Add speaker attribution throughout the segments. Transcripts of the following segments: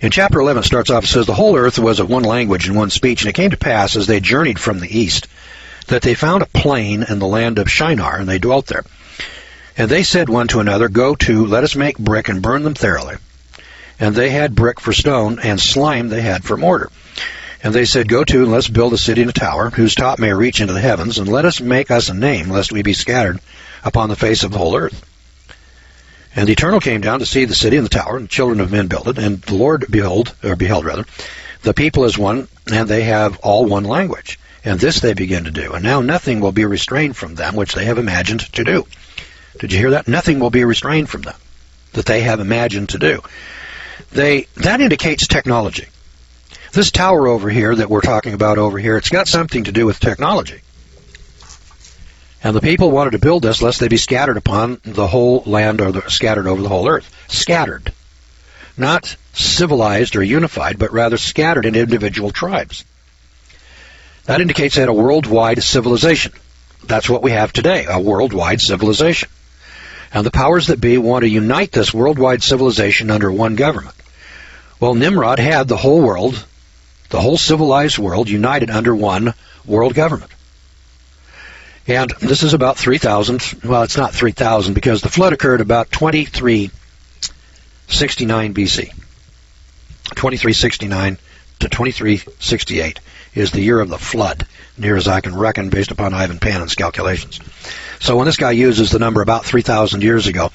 Speaker 1: In chapter 11, it starts off, it says, the whole earth was of one language and one speech, and it came to pass, as they journeyed from the east, that they found a plain in the land of Shinar, and they dwelt there. And they said one to another, go to, let us make brick and burn them thoroughly. And they had brick for stone, and slime they had for mortar. And they said, go to, and let's build a city and a tower, whose top may reach into the heavens, and let us make us a name, lest we be scattered upon the face of the whole earth. And the Eternal came down to see the city and the tower, and the children of men build it. And the Lord beheld the people as one, and they have all one language. And this they begin to do. And now nothing will be restrained from them, which they have imagined to do. Did you hear that? Nothing will be restrained from them, that they have imagined to do. That indicates technology. This tower over here that we're talking about over here, it's got something to do with technology. And the people wanted to build this lest they be scattered upon the whole land, or scattered over the whole earth. Scattered. Not civilized or unified, but rather scattered in individual tribes. That indicates they had a worldwide civilization. That's what we have today, a worldwide civilization. And the powers that be want to unite this worldwide civilization under one government. Well, Nimrod had the whole world, the whole civilized world, united under one world government. And this is about 3,000, well, it's not 3,000, because the flood occurred about 2369 BC. 2369 to 2368 is the year of the flood, near as I can reckon, based upon Ivan Panin's calculations. So when this guy uses the number about 3,000 years ago,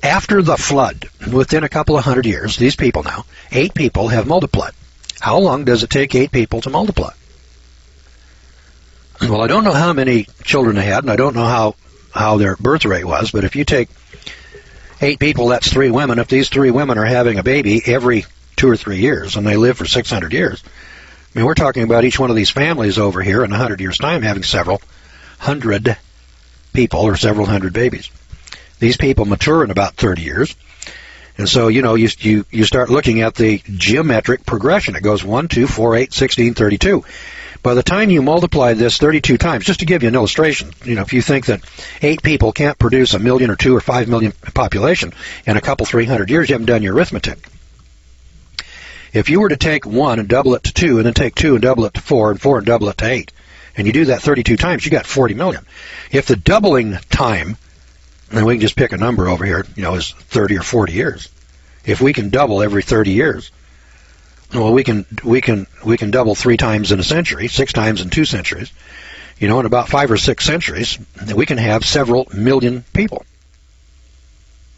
Speaker 1: after the flood, within a couple of hundred years, these people now, 8 people have multiplied. How long does it take 8 people to multiply? Well, I don't know how many children they had, and I don't know how their birth rate was, but if you take 8 people, that's 3 women. If these 3 women are having a baby every 2 or 3 years, and they live for 600 years, I mean, we're talking about each one of these families over here in 100 years' time having several hundred people or several hundred babies. These people mature in about 30 years. And so, you know, you start looking at the geometric progression. It goes 1, 2, 4, 8, 16, 32. By the time you multiply this 32 times, just to give you an illustration, you know, if you think that 8 people can't produce 1 million or 2 or 5 million population in a couple 300 years, you haven't done your arithmetic. If you were to take 1 and double it to 2, and then take 2 and double it to 4, and 4 and double it to 8, and you do that 32 times, you got 40 million. If the doubling time, and we can just pick a number over here, you know, is 30 or 40 years. If we can double every 30 years, well, we can double 3 times in a century, 6 times in 2 centuries. You know, in about 5 or 6 centuries, we can have several million people.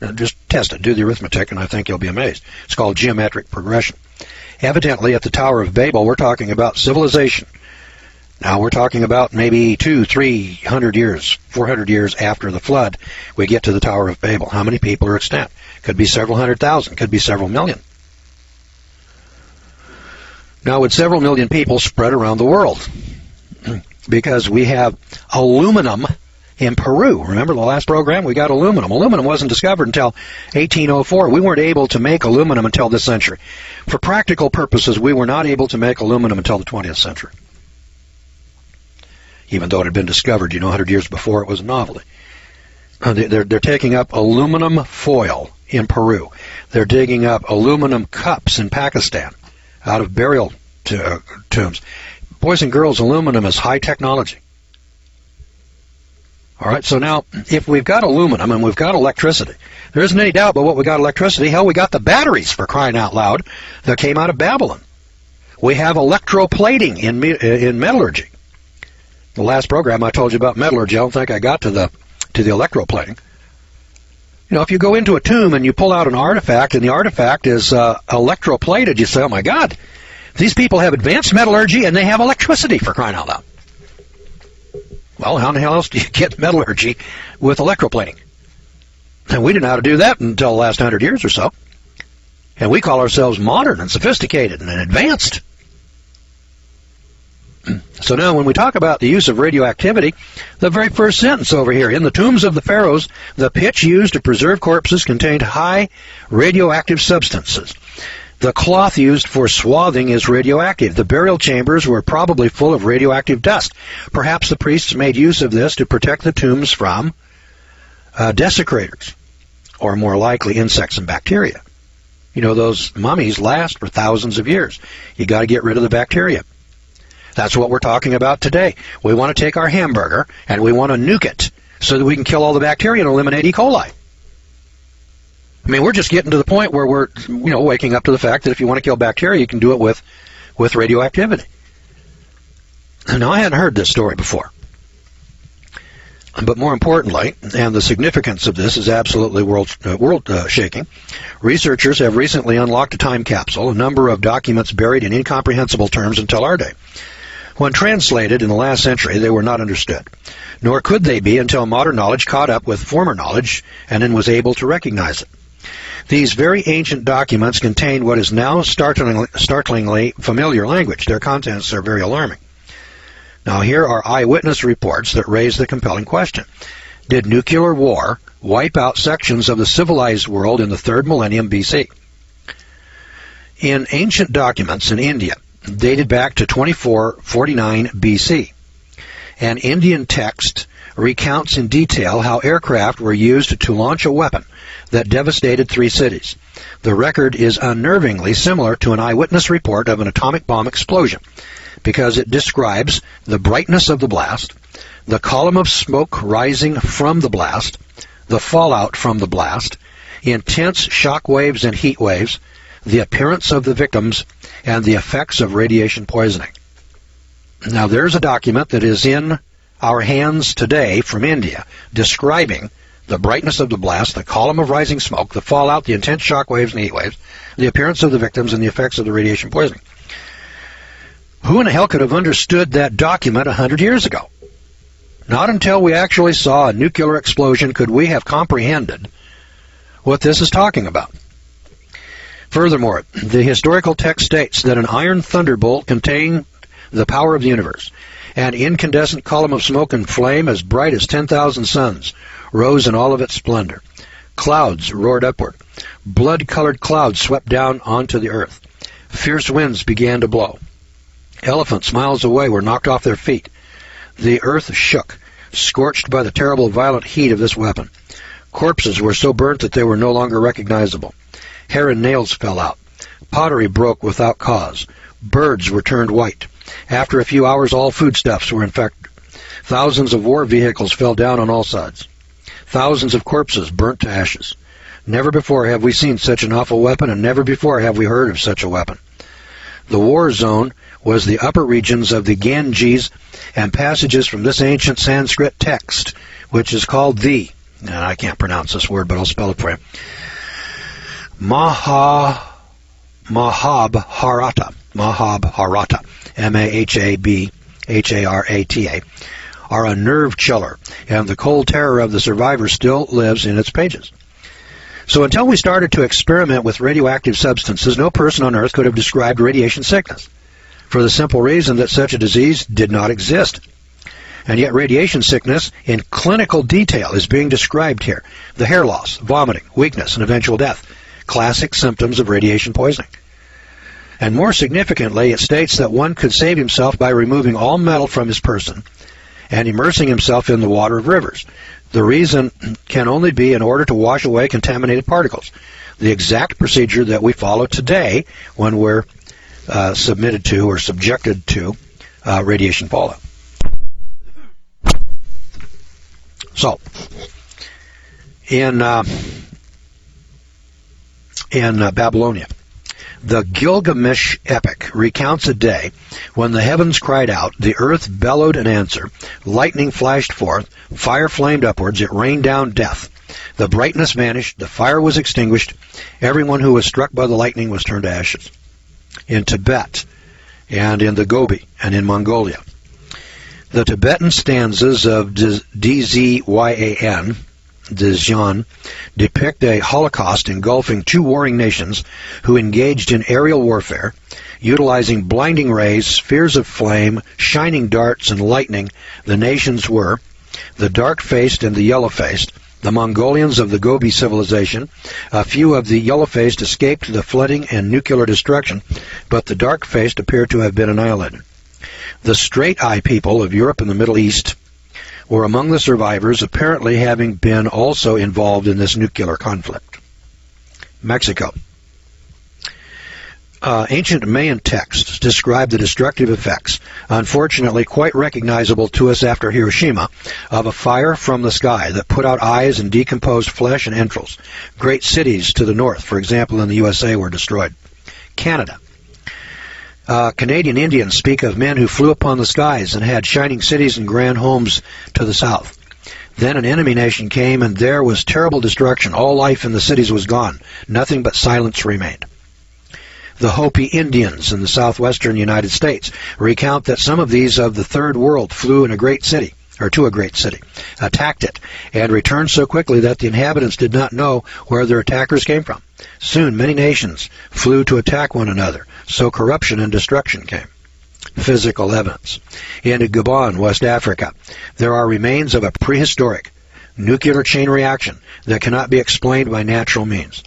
Speaker 1: Now, just test it, do the arithmetic, and I think you'll be amazed. It's called geometric progression. Evidently, at the Tower of Babel, we're talking about civilization. Now, we're talking about maybe 200, 300 years, 400 years after the flood, we get to the Tower of Babel. How many people are extant? Could be several 100,000, could be several million. Now, would several million people spread around the world? Because we have aluminum in Peru. Remember the last program? We got aluminum. Aluminum wasn't discovered until 1804. We weren't able to make aluminum until this century. For practical purposes, we were not able to make aluminum until the 20th century. Even though it had been discovered, you know, 100 years before, it was a novelty. They're taking up aluminum foil in Peru. They're digging up aluminum cups in Pakistan out of burial tombs. Boys and girls, aluminum is high technology. All right, so now, if we've got aluminum and we've got electricity, there isn't any doubt about what we got electricity. Hell, we got the batteries, for crying out loud, that came out of Babylon. We have electroplating in metallurgy. The last program I told you about metallurgy, I don't think I got to the electroplating. You know, if you go into a tomb and you pull out an artifact, and the artifact is electroplated, you say, oh my God, these people have advanced metallurgy and they have electricity, for crying out loud. Well, how in the hell else do you get metallurgy with electroplating? And we didn't know how to do that until the last 100 years or so. And we call ourselves modern and sophisticated and advanced. So now when we talk about the use of radioactivity, the very first sentence over here, in the tombs of the pharaohs, the pitch used to preserve corpses contained high radioactive substances. The cloth used for swathing is radioactive. The burial chambers were probably full of radioactive dust. Perhaps the priests made use of this to protect the tombs from desecrators, or more likely insects and bacteria. You know, those mummies last for thousands of years. You got to get rid of the bacteria. That's what we're talking about today. We want to take our hamburger and we want to nuke it so that we can kill all the bacteria and eliminate E. coli. I mean, we're just getting to the point where we're, waking up to the fact that if you want to kill bacteria, you can do it with radioactivity. Now, I hadn't heard this story before. But more importantly, and the significance of this is absolutely world-shaking, researchers have recently unlocked a time capsule, a number of documents buried in incomprehensible terms until our day. When translated in the last century, they were not understood, nor could they be until modern knowledge caught up with former knowledge and then was able to recognize it. These very ancient documents contain what is now startlingly familiar language. Their contents are very alarming. Now, here are eyewitness reports that raise the compelling question. Did nuclear war wipe out sections of the civilized world in the 3rd millennium BC? In ancient documents in India, dated back to 2449 BC, an Indian text recounts in detail how aircraft were used to launch a weapon that devastated 3 cities. The record is unnervingly similar to an eyewitness report of an atomic bomb explosion, because it describes the brightness of the blast, the column of smoke rising from the blast, the fallout from the blast, intense shock waves and heat waves, the appearance of the victims, and the effects of radiation poisoning. Now, there's a document that is in our hands today from India describing the brightness of the blast, the column of rising smoke, the fallout, the intense shock waves and heat waves, the appearance of the victims, and the effects of the radiation poisoning. Who in the hell could have understood that document 100 years ago? Not until we actually saw a nuclear explosion could we have comprehended what this is talking about. Furthermore, the historical text states that an iron thunderbolt contained the power of the universe. An incandescent column of smoke and flame as bright as 10,000 suns rose in all of its splendor. Clouds roared upward. Blood-colored clouds swept down onto the earth. Fierce winds began to blow. Elephants miles away were knocked off their feet. The earth shook, scorched by the terrible violent heat of this weapon. Corpses were so burnt that they were no longer recognizable. Hair and nails fell out. Pottery broke without cause. Birds were turned white. After a few hours, all foodstuffs were infected. Thousands of war vehicles fell down on all sides. Thousands of corpses burnt to ashes. Never before have we seen such an awful weapon, and never before have we heard of such a weapon. The war zone was the upper regions of the Ganges, and passages from this ancient Sanskrit text, which is called and I can't pronounce this word, but I'll spell it for you, Mahabharata, Mahabharata, are a nerve chiller, and the cold terror of the survivor still lives in its pages. So until we started to experiment with radioactive substances, no person on Earth could have described radiation sickness, for the simple reason that such a disease did not exist. And yet radiation sickness in clinical detail is being described here. The hair loss, vomiting, weakness, and eventual death. Classic symptoms of radiation poisoning. And more significantly, it states that one could save himself by removing all metal from his person and immersing himself in the water of rivers. The reason can only be in order to wash away contaminated particles. The exact procedure that we follow today when we're submitted to or subjected to radiation fallout. So, in Babylonia, the Gilgamesh epic recounts a day when the heavens cried out, the earth bellowed an answer, lightning flashed forth, fire flamed upwards, it rained down death. The brightness vanished, the fire was extinguished, everyone who was struck by the lightning was turned to ashes. In Tibet, and in the Gobi, and in Mongolia, the Tibetan stanzas of Dzyan, depict a holocaust engulfing 2 warring nations who engaged in aerial warfare, utilizing blinding rays, spheres of flame, shining darts, and lightning. The nations were the dark-faced and the yellow-faced, the Mongolians of the Gobi civilization. A few of the yellow-faced escaped the flooding and nuclear destruction, but the dark-faced appear to have been annihilated. The straight-eye people of Europe and the Middle East were among the survivors, apparently having been also involved in this nuclear conflict. Mexico. Ancient Mayan texts describe the destructive effects, unfortunately quite recognizable to us after Hiroshima, of a fire from the sky that put out eyes and decomposed flesh and entrails. Great cities to the north, for example, in the USA, were destroyed. Canada. Canadian Indians speak of men who flew upon the skies and had shining cities and grand homes to the south. Then an enemy nation came, and there was terrible destruction. All life in the cities was gone. Nothing but silence remained. The Hopi Indians in the southwestern United States recount that some of these of the Third World flew in a great city, or to a great city, attacked it, and returned so quickly that the inhabitants did not know where their attackers came from. Soon many nations flew to attack one another, so corruption and destruction came. Physical evidence. In Gabon, West Africa, there are remains of a prehistoric nuclear chain reaction that cannot be explained by natural means.